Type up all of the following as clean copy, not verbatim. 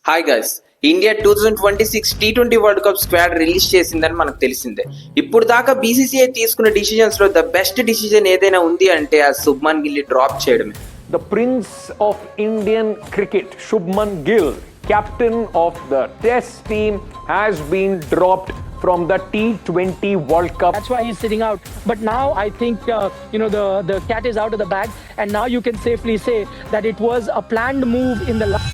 Hi guys, India 2026 T20 world cup squad release చేసిందని మనకు తెలిసిందే. ఇప్పుడు దాకా బీసీసీఐ తీసుకున్న డిసిజన్స్ లో ద బెస్ట్ డిసిజన్ ఏదైనా ఉంది అంటే ఆ శుభ్మన్ గిల్ని డ్రాప్ చేయడమే. The Prince of Indian Cricket, Shubman Gill, captain of the Test team, has been dropped from the T20 World Cup. That's why he's sitting out. But now I think the cat is out of the bag, and now you can safely say that it was a planned move in the last.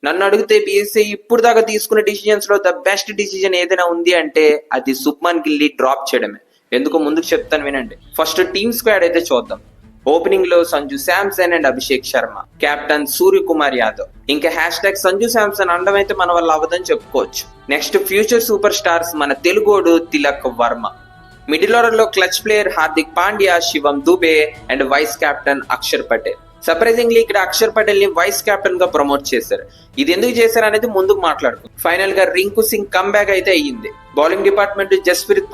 నన్ను అడిగితే BCCI ఇప్పుడు దాకా తీసుకున్న decisions లో the best decision ఏదైనా ఉంది అంటే అది శుభ్మన్ గిల్ని డ్రాప్ చేయడమే. ఎందుకు ముందుకు చెప్తాను వినండి. ఫస్ట్ టీమ్ స్క్వాడ్ అయితే చూద్దాం. ఓపెనింగ్ లో సంజు శాంసన్ అండ్ అభిషేక్ శర్మ, కెప్టెన్ సూర్యకుమార్ యాదవ్, ఇంకా #, సంజు శాంసన్ అండం అయితే మన వల్ల అవ్వదని చెప్పుకోవచ్చు. నెక్స్ట్ ఫ్యూచర్ సూపర్ స్టార్స్ మన తెలుగోడు తిలక్ వర్మ. మిడిల్ ఆర్డర్ లో clutch player Hardik Pandya, Shivam Dube and vice captain Axar Patel. Surprisingly ఇక్కడ అక్షర్ పటేల్ ని వైస్ కెప్టెన్ గా ప్రమోట్ చేశారు. ఇది ఎందుకు చేశారు అనేది ముందుకు మాట్లాడుకుందాం. ఫైనల్ గా రింకు సింగ్ కమ్బ్యాక్ అయితే అయ్యింది. బౌలింగ్ డిపార్ట్మెంట్ జస్ప్రీత్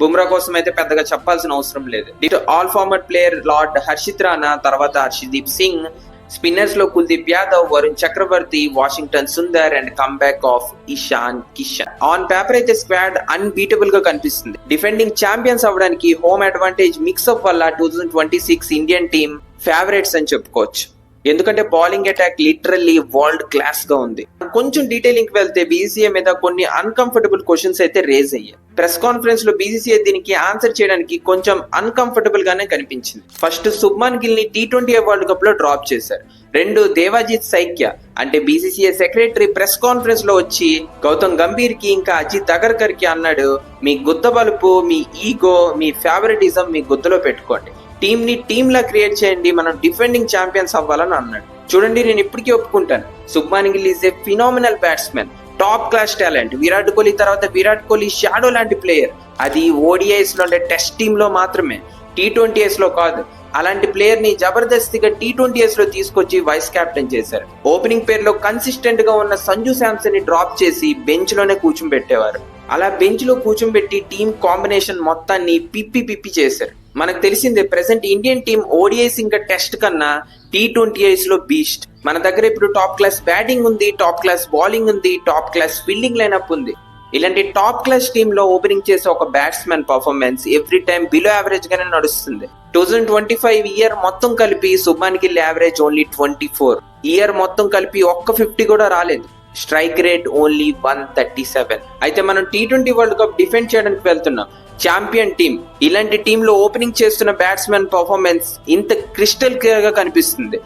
బుమ్రా కోసం అయితే పెద్దగా చెప్పాల్సిన అవసరం లేదు. ఇటు all former player lord Harshit Rana, తర్వాత హర్షదీప్ సింగ్. స్పిన్నర్స్ లో Kuldeep Yadav, Varun Chakravarthy, Washington Sundar and comeback of Ishan Kishan. On paper అయితే స్క్వాడ్ అన్బీటబుల్ గా కనిపిస్తుంది. డిఫెండింగ్ ఛాంపియన్స్ అవ్వడానికి హోమ్ అడ్వాంటేజ్ మిక్స్అప్ వల్ల 2026 ఇండియన్ టీమ్ ఫేవరెట్స్ అని చెప్పుకోవచ్చు. ఎందుకంటే bowling attack literally world class గా ఉంది. కొంచెం డీటెయిలింగ్ వెళ్తే బీసీసీఐ మీద కొన్ని అన్కంఫర్టబుల్ క్వశ్చన్స్ అయితే రేజ్ అయ్యాయి. ప్రెస్ కాన్ఫరెన్స్ లో బీసీసీఐ దీనికి ఆన్సర్ చేయడానికి కొంచెం అన్కంఫర్టబుల్ గానే కనిపించింది. ఫస్ట్ శుభ్మన్ గిల్ ని T20 వరల్డ్ కప్ లో డ్రాప్ చేశారు. 2 దేవాజిత్ సైక్య అంటే బీసీసీఐ సెక్రటరీ ప్రెస్ కాన్ఫరెన్స్ లో వచ్చి గౌతమ్ గంభీర్ కి ఇంకా అజిత్ అగర్కర్ కి అన్నాడు, మీ గుత్త బలుపు, మీ ఈగో, మీ ఫేవరెటిజం మీ గుత్తలో పెట్టుకోండి, టీమ్ ని టీమ్ లా క్రియేట్ చేయండి, మనం డిఫెండింగ్ ఛాంపియన్స్ అవ్వాలని అన్నాడు. చూడండి, నేను ఇప్పటికీ ఒప్పుకుంటాను, Shubman Gill is a phenomenal batsmen, top class talent. Virat Kohli తర్వాత విరాట్ కోహ్లీ షాడో లాంటి ప్లేయర్. అది ఓడిఐస్ లో టెస్ట్ టీమ్ లో మాత్రమే, T20s లో కాదు. అలాంటి ప్లేయర్ ని జబర్దస్తిగా T20s లో తీసుకొచ్చి వైస్ కెప్టెన్ చేశారు. ఓపెనింగ్ పేర్ లో కన్సిస్టెంట్ గా ఉన్న సంజు శాంసన్ ని డ్రాప్ చేసి బెంచ్ లోనే కూర్చోబెట్టేవారు. అలా బెంచ్ లో కూర్చోబెట్టి టీమ్ కాంబినేషన్ మొత్తాన్ని పిప్పి చేశారు. మనకు తెలిసిందే ప్రెసెంట్ ఇండియన్ టీమ్ ఓడిఐస్ ఇంకా టెస్ట్ కన్నా T20s లో బీస్ట్. మన దగ్గర ఇప్పుడు టాప్ క్లాస్ బ్యాటింగ్ ఉంది, టాప్ క్లాస్ బౌలింగ్ ఉంది, టాప్ క్లాస్ ఫీల్డింగ్ లైనప్ ఉంది. ఇలాంటి టాప్ క్లాస్ టీమ్ లో ఓపెనింగ్ చేసే ఒక batsmen performance every time below average గానే నడుస్తుంది. 2025 ఇయర్ మొత్తం కలిపి Shubman Gill average only 24. Year మొత్తం కలిపి ఒక్క 50 కూడా రాలేదు. Strike rate only 137. అయితే మనం T20 వరల్డ్ కప్ డిఫెండ్ చేయడానికి వెళ్తున్నాం. ఛాంపియన్ టీమ్, ఇలాంటి టీమ్ లో ఓపెనింగ్ చేస్తున్న బ్యాట్స్మెన్ పర్ఫార్మెన్స్ ఇంత క్రిస్టల్ క్లియర్ గా కనిపిస్తుంది.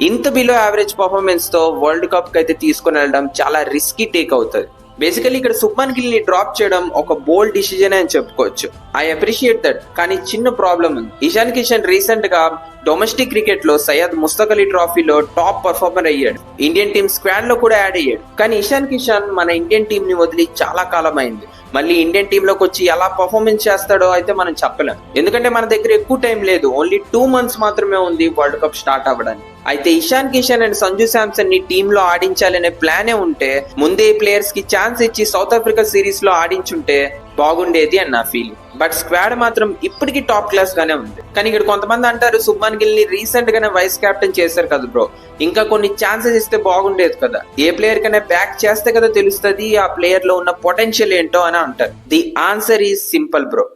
ఇంత బిలో యావరేజ్ పర్ఫార్మెన్స్ తో వరల్డ్ కప్ కి అయితే తీసుకుని వెళ్ళడం చాలా రిస్కీ టేక్ అవుతుంది. బేసికలీ ఇక్కడ శుభ్మన్ గిల్ ని డ్రాప్ చేయడం ఒక బోల్డ్ డిసిజన్ అని చెప్పుకోవచ్చు. I appreciate that. కానీ చిన్న ప్రాబ్లం ఉంది. ఇషాన్ కిషన్ రీసెంట్ గా డొమెస్టిక్ క్రికెట్ లో సయ్యద్ ముస్తక్ అలీ ట్రోఫీలో టాప్ పర్ఫార్మర్ అయ్యాడు. ఇండియన్ టీమ్ స్క్వాడ్ లో కూడా యాడ్ అయ్యాడు. కానీ ఇషాన్ కిషన్ మన ఇండియన్ టీమ్ ని వదిలి చాలా కాలం అయింది. మళ్ళీ ఇండియన్ టీమ్ లోకి వచ్చి ఎలా పర్ఫార్మెన్స్ చేస్తాడో అయితే మనం చెప్పలేం. ఎందుకంటే మన దగ్గర ఎక్కువ టైం లేదు, ఓన్లీ 2 months మాత్రమే ఉంది వరల్డ్ కప్ స్టార్ట్ అవ్వడానికి. అయితే ఇషాన్ కిషన్ అండ్ సంజు శాంసన్ ని టీమ్ లో ఆడించాలనే ప్లానే ఉంటే ముందే ప్లేయర్స్ కి ఛాన్స్ ఇచ్చి సౌత్ ఆఫ్రికా సిరీస్ లో ఆడించుంటే బాగుండేది అని నా ఫీలింగ్. బట్ స్క్వాడ్ మాత్రం ఇప్పటికీ టాప్ క్లాస్ గానే ఉంది. కానీ ఇక్కడ కొంతమంది అంటారు శుభ్మన్ గిల్ ని రీసెంట్ గానే వైస్ కెప్టెన్ చేశారు కదా బ్రో, ఇంకా కొన్ని ఛాన్సెస్ ఇస్తే బాగుండేది కదా, ఏ ప్లేయర్ కన్నా బ్యాక్ చేస్తే కదా తెలుస్తుంది ఆ ప్లేయర్ లో ఉన్న పొటెన్షియల్ ఏంటో అని అంటారు. The answer is simple bro.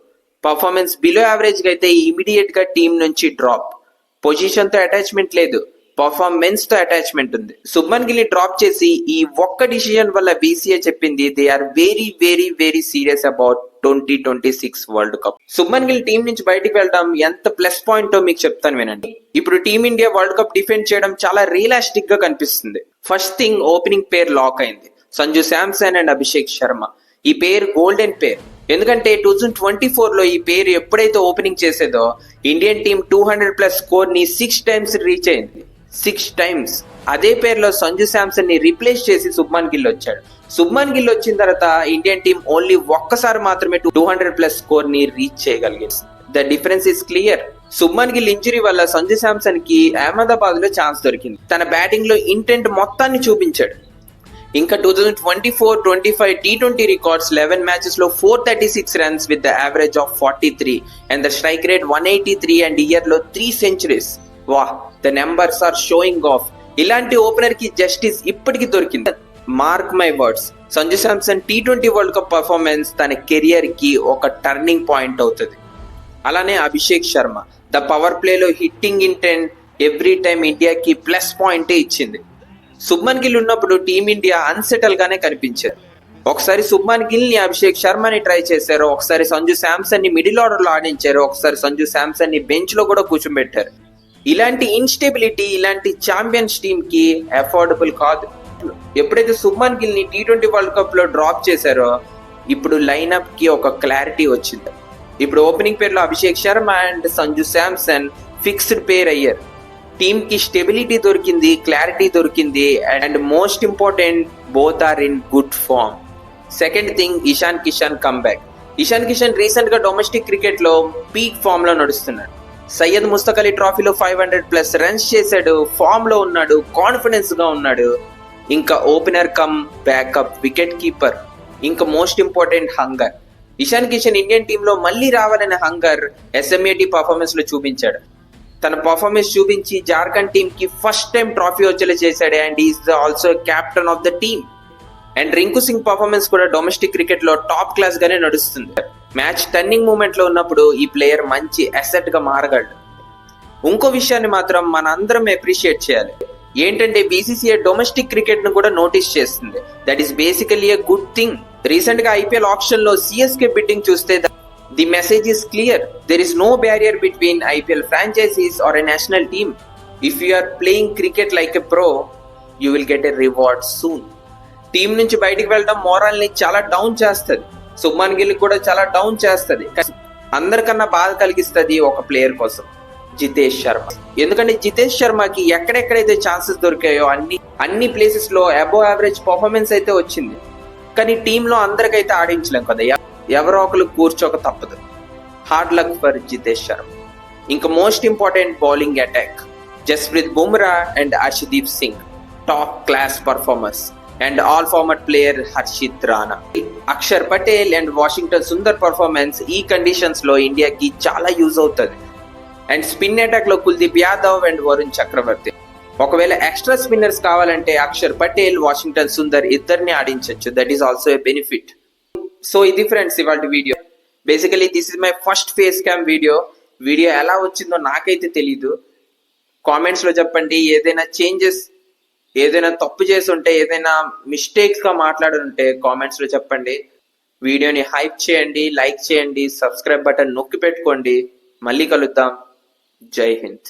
Performance below average గా అయితే ఇమీడియట్ గా టీమ్ నుంచి డ్రాప్. పొజిషన్ తో అటాచ్మెంట్ లేదు, పర్ఫార్మెన్స్ తో అటాచ్మెంట్ ఉంది. శుభ్మన్ గిల్ ని డ్రాప్ చేసి ఈ ఒక్క డిసిజన్ వల్ల బీసీఏ చెప్పింది they are very very very serious about 2026 world cup. Shubman Gill team నుంచి బయటికి వెళ్ళడం ఎంత ప్లస్ పాయింట్ మీకు చెప్తాను వినండి. ఇప్పుడు టీమిండియా వరల్డ్ కప్ డిఫెండ్ చేయడం చాలా రియలిస్టిక్ గా కనిపిస్తుంది. ఫస్ట్ థింగ్, ఓపెనింగ్ పేర్ లాక్ అయింది. సంజు శాంసన్ అండ్ అభిషేక్ శర్మ. ఈ పేరు గోల్డెన్ పేర్. ఎందుకంటే 2024 లో ఈ పేరు ఎప్పుడైతే ఓపెనింగ్ చేసేదో ఇండియన్ టీం 200+ స్కోర్ ని 6 times రీచ్ అయింది. 6 times. అదే పేరులో సంజు శాంసన్ ని రీప్లేస్ చేసి శుభ్మన్ గిల్ వచ్చాడు. శుభ్మన్ గిల్ వచ్చిన తర్వాత ఇండియన్ టీం ఓన్లీ ఒక్కసారి మాత్రమే 200+ స్కోర్ ని రీచ్ చేయగలిగింది. The difference is clear. Shubman Gill injury వల్ల సంజు శాంసన్ కి అహ్మదాబాద్ లో ఛాన్స్ దొరికింది. తన బ్యాటింగ్ లో ఇంటెంట్ మొత్తాన్ని చూపించాడు. ఇంకా 2024-25 T20 రికార్డ్స్ 11 మ్యాచెస్ లో 436 runs with the average of 43 and the strike rate 183 and year లో 3 centuries. Wow, the numbers are showing off. ఇలాంటి ఓపెనర్ కి జస్టిస్ ఇప్పటికి దొరికింది. Mark my words, Sanju Samson T20 world cup performance తన కెరియర్ కి ఒక turning point అవుతుంది. అలానే అభిషేక్ శర్మ ద పవర్ ప్లేలో హిట్టింగ్ ఇంటెంట్ ఎవ్రీ టైమ్ ఇండియాకి ప్లస్ పాయింటే ఇచ్చింది. శుభ్మన్ గిల్ ఉన్నప్పుడు టీమిండియా అన్సెటల్ గానే కనిపించారు. ఒకసారి శుభ్మన్ గిల్ ని అభిషేక్ శర్మని ట్రై చేశారు, ఒకసారి సంజు శాంసన్ ని మిడిల్ ఆర్డర్ లో ఆడించారు, ఒకసారి సంజు శాంసన్ ని బెంచ్ లో కూడా కూర్చోబెట్టారు. ఇలాంటి ఇన్స్టెబిలిటీ ఇలాంటి ఛాంపియన్స్ టీమ్ కి అఫోర్డబుల్ కాదు. ఎప్పుడైతే శుభ్మన్ గిల్ ని T20 వరల్డ్ కప్ లో డ్రాప్ చేశారో ఇప్పుడు లైనప్ కి ఒక క్లారిటీ వచ్చింది. ఇప్పుడు ఓపెనింగ్ పేర్లో Abhishek Sharma and Sanju Samson fixed pair అయ్యారు. టీమ్ కి స్టెబిలిటీ దొరికింది, క్లారిటీ దొరికింది, and most important both are in good form. Second thing, Ishan Kishan comeback. Ishan Kishan recent గా డొమెస్టిక్ క్రికెట్ లో పీక్ ఫామ్ లో నడుస్తున్నాడు. సయ్యద్ ముస్తక్ అలీ ట్రోఫీలో 500+ రన్స్ చేశాడు, ఫామ్ లో ఉన్నాడు, కాన్ఫిడెన్స్ గా ఉన్నాడు. ఇంకా opener cum backup wicket keeper, ఇంకా most important hunger. Ishan Kishan Indian team లో మళ్ళీ రావాలనే హంగర్ SMAT పర్ఫార్మెన్స్ లో చూపించాడు. తన పర్ఫార్మెన్స్ చూపించి జార్ఖండ్ టీమ్ కి ఫస్ట్ టైం ట్రోఫీ వచ్చేలా చేశాడు and is also captain of the team. And Rinku Singh performance కూడా డొమెస్టిక్ క్రికెట్ లో టాప్ క్లాస్ గానే నడుస్తుంది. మ్యాచ్ టర్నింగ్ మూమెంట్ లో ఉన్నప్పుడు ఈ ప్లేయర్ మంచి అసెట్ గా మారగలడు. ఇంకో విషయాన్ని మాత్రం మన అందరం అప్రిషియేట్ చేయాలి. ఏంటంటే BCCI డొమెస్టిక్ క్రికెట్ ను కూడా నోటీస్ చేస్తుంది. That is basically a good thing. Recent గా IPL ఆప్షన్ లో CSK బిడ్డింగ్ చూస్తే the message is clear. There is no barrier between IPL franchises or a national team. If you are playing cricket like a pro, you will get a reward soon. Team నుంచి బయటికి వెళ్ళడం moral ని చాలా down చేస్తుంది. శుభ్మన్ గిల్ కూడా చాలా down చేస్తుంది. అందరికన్నా బాధ కలిగిస్తుంది ఒక ప్లేయర్ కోసం, జితేష్ శర్మ. ఎందుకంటే జితేష్ శర్మకి ఎక్కడెక్కడైతే ఛాన్సెస్ దొరికాయో అన్ని ప్లేసెస్ లో అబోవ్ యావరేజ్ పర్ఫార్మెన్స్ అయితే వచ్చింది. కానీ టీంలో అందరికైతే ఆడించలేం కదా, ఎవరో ఒకరు కూర్చోక తప్పదు. Hard luck for Jitesh Sharma. ఇంకా most important bowling attack, Jasprit Bumrah and Harshdeep Singh top class performers. And all former player Harshit Rana, Axar Patel and Washington Sundar performance ఈ కండిషన్స్ లో ఇండియాకి చాలా యూజ్ అవుతుంది. అండ్ స్పిన్ అటాక్ లో కుల్దీప్ యాదవ్ అండ్ వరుణ్ చక్రవర్తి. ఒకవేళ ఎక్స్ట్రా స్పిన్నర్స్ కావాలంటే అక్షర్ పటేల్, వాషింగ్టన్ సుందర్ ఇద్దరిని ఆడించవచ్చు. That is also a benefit. So ఇది ఫ్రెండ్స్ ఇవాళ video. Basically this is my first face cam video. Video ఎలా వచ్చిందో నాకైతే తెలీదు. కామెంట్స్ లో చెప్పండి. ఏదైనా చేంజెస్, ఏదైనా తప్పు చేసి ఉంటే, ఏదైనా మిస్టేక్స్ గా మాట్లాడుంటే కామెంట్స్ లో చెప్పండి. వీడియోని హైప్ చేయండి, లైక్ చేయండి, సబ్స్క్రైబ్ బటన్ నొక్కి పెట్టుకోండి. మళ్ళీ కలుద్దాం. జై హింద్.